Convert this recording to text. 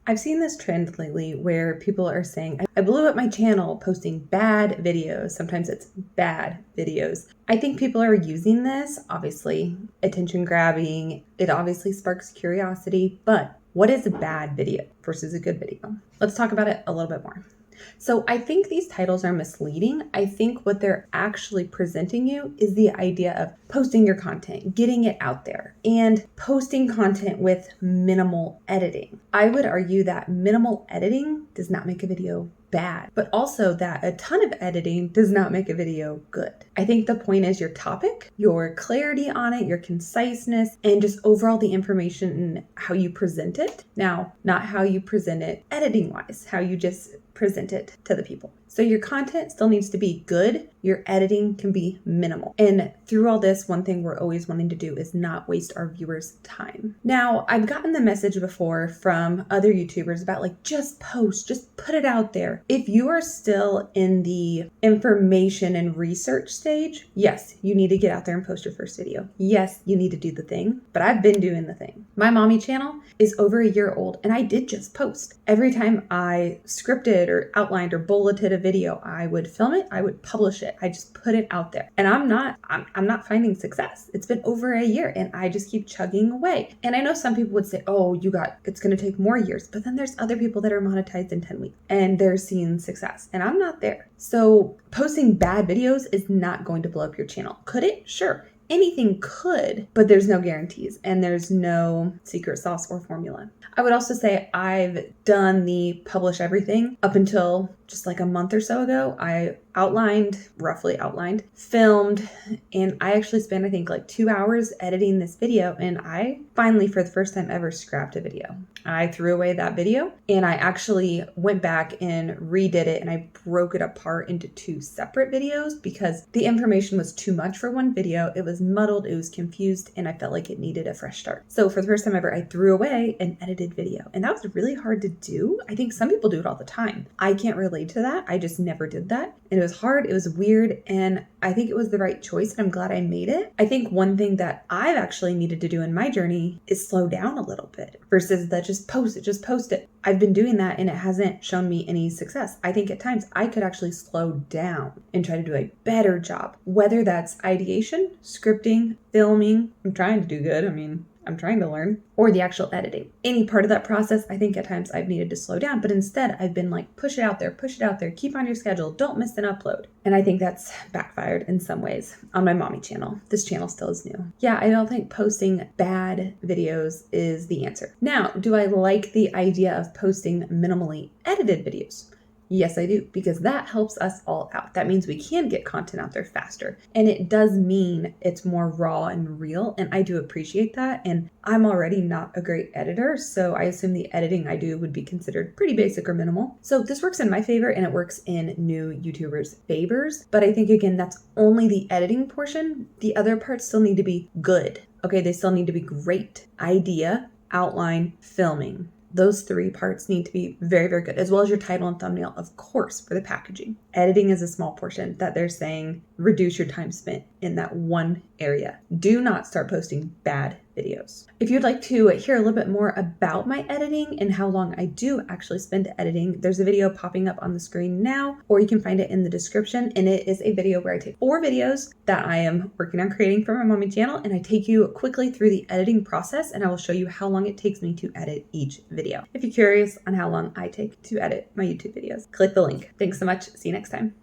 I've seen this trend lately where people are saying, I blew up my channel posting bad videos. Sometimes it's bad videos. I think people are using this, obviously, attention grabbing. It obviously sparks curiosity, but what is a bad video versus a good video? Let's talk about it a little bit more. So I think these titles are misleading. I think what they're actually presenting you is the idea of posting your content, getting it out there, and posting content with minimal editing. I would argue that minimal editing does not make a video bad, but also that a ton of editing does not make a video good. I think the point is your topic, your clarity on it, your conciseness, and just overall the information and how you present it. Now, not how you present it editing wise, how you just present it to the people. So your content still needs to be good. Your editing can be minimal. And through all this, one thing we're always wanting to do is not waste our viewers' time. Now, I've gotten the message before from other YouTubers about like, just post, just put it out there. If you are still in the information and research stage, yes, you need to get out there and post your first video. Yes, you need to do the thing, but I've been doing the thing. My mommy channel is over a year old and I did just post. Every time I scripted or outlined or bulleted a video, I would film it, I would publish it. I just put it out there. And I'm not finding success. It's been over a year and I just keep chugging away. And I know some people would say, oh, it's going to take more years. But then there's other people that are monetized in 10 weeks and they're seeing success. And I'm not there. So posting bad videos is not going to blow up your channel. Could it? Sure. Anything could, but there's no guarantees and there's no secret sauce or formula. I would also say I've done the publish everything up until just like a month or so ago. I roughly outlined, filmed, and I actually spent, I think, like 2 hours editing this video. And I finally, for the first time ever, scrapped a video. I threw away that video and I actually went back and redid it and I broke it apart into 2 separate videos because the information was too much for one video. It was muddled, it was confused, and I felt like it needed a fresh start. So for the first time ever, I threw away an edited video. And that was really hard to do. I think some people do it all the time. I can't relate to that. I just never did that. And it was hard, it was weird, and I think it was the right choice. And I'm glad I made it. I think one thing that I've actually needed to do in my journey is slow down a little bit versus that just post it. I've been doing that and it hasn't shown me any success. I think at times I could actually slow down and try to do a better job, whether that's ideation, scripting, filming. I'm trying to do good. I'm trying to learn, or the actual editing. Any part of that process, I think at times I've needed to slow down, but instead I've been like, push it out there, keep on your schedule, don't miss an upload. And I think that's backfired in some ways on my mommy channel. This channel still is new. Yeah, I don't think posting bad videos is the answer. Now, do I like the idea of posting minimally edited videos? Yes, I do, because that helps us all out. That means we can get content out there faster. And it does mean it's more raw and real. And I do appreciate that. And I'm already not a great editor, so I assume the editing I do would be considered pretty basic or minimal. So this works in my favor and it works in new YouTubers' favors. But I think, again, that's only the editing portion. The other parts still need to be good. Okay, they still need to be great. Idea, outline, filming. Those 3 parts need to be very, very good, as well as your title and thumbnail, of course, for the packaging. Editing is a small portion that they're saying reduce your time spent in that one area. Do not start posting bad videos. If you'd like to hear a little bit more about my editing and how long I do actually spend editing, there's a video popping up on the screen now, or you can find it in the description. And it is a video where I take 4 videos that I am working on creating for my mommy channel, and I take you quickly through the editing process, and I will show you how long it takes me to edit each video. If you're curious on how long I take to edit my YouTube videos, click the link. Thanks so much. See you next time.